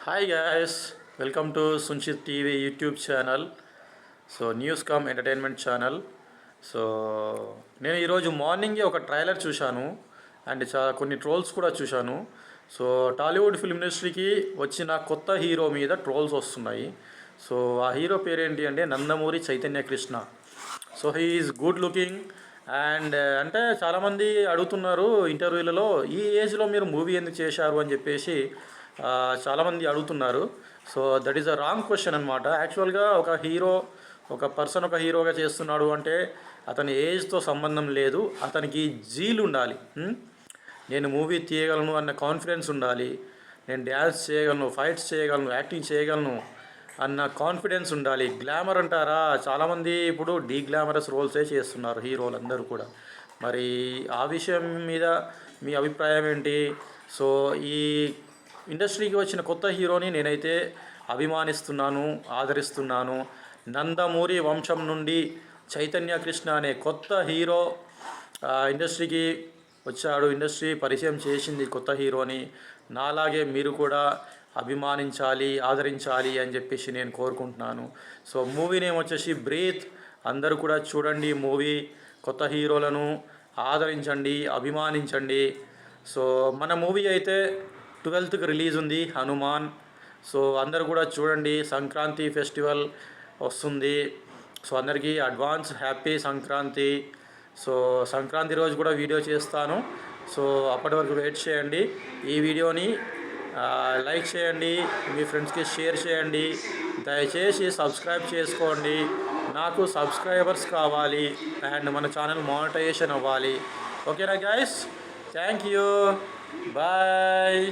Hi guys, welcome to Sunshit TV YouTube channel. News come entertainment channel. So నేను ఈరోజు మార్నింగే ఒక trailer చూశాను అండ్ కొన్ని ట్రోల్స్ కూడా చూశాను. టాలీవుడ్ ఫిల్మ్ ఇండస్ట్రీకి వచ్చిన కొత్త హీరో మీద ట్రోల్స్ వస్తున్నాయి. ఆ హీరో పేరేంటి అంటే Nandamuri Chaitanya Krishna. He is good looking and అంటే చాలామంది అడుగుతున్నారు ఇంటర్వ్యూలలో, ఈ ఏజ్లో మీరు మూవీ ఎందుకు చేశారు అని చెప్పేసి చాలామంది అడుగుతున్నారు. That is a wrong question అనమాట. యాక్చువల్గా ఒక పర్సన్ ఒక హీరోగా చేస్తున్నాడు అంటే అతని ఏజ్తో సంబంధం లేదు, అతనికి జీల్ ఉండాలి. నేను మూవీ తీయగలను అన్న కాన్ఫిడెన్స్ ఉండాలి, నేను డ్యాన్స్ చేయగలను, ఫైట్స్ చేయగలను, యాక్టింగ్ చేయగలను అన్న కాన్ఫిడెన్స్ ఉండాలి. గ్లామర్ అంటారా, చాలామంది ఇప్పుడు గ్లామరస్ రోల్సే చేస్తున్నారు హీరోలందరూ కూడా. మరి ఆ విషయం మీద మీ అభిప్రాయం ఏంటి? ఈ ఇండస్ట్రీకి వచ్చిన కొత్త హీరోని నేనైతే అభిమానిస్తున్నాను, ఆదరిస్తున్నాను. నందమూరి వంశం నుండి చైతన్య కృష్ణ అనే కొత్త హీరో ఇండస్ట్రీకి వచ్చాడు. ఇండస్ట్రీ పరిచయం చేసింది కొత్త హీరోని. నాలాగే మీరు కూడా అభిమానించాలి, ఆదరించాలి అని చెప్పేసి నేను కోరుకుంటున్నాను. మూవీ నేమ్ వచ్చేసి బ్రీత్. అందరూ కూడా చూడండి మూవీ, కొత్త హీరోలను ఆదరించండి, అభిమానించండి. మన మూవీ అయితే 12th రిలీజ్ ఉంది, హనుమాన్. అందరూ కూడా చూడండి. సంక్రాంతి ఫెస్టివల్ వస్తుంది. అందరికీ అడ్వాన్స్ హ్యాపీ సంక్రాంతి. సంక్రాంతి రోజు కూడా వీడియో చేస్తాను. అప్పటి వరకు వెయిట్ చేయండి. ఈ వీడియోని లైక్ చేయండి, మీ ఫ్రెండ్స్కి షేర్ చేయండి, దయచేసి సబ్స్క్రైబ్ చేసుకోండి. నాకు సబ్స్క్రైబర్స్ కావాలి అండ్ మన ఛానల్ మానిటైజేషన్ అవ్వాలి. ఓకేనా గైస్? Thank you, bye.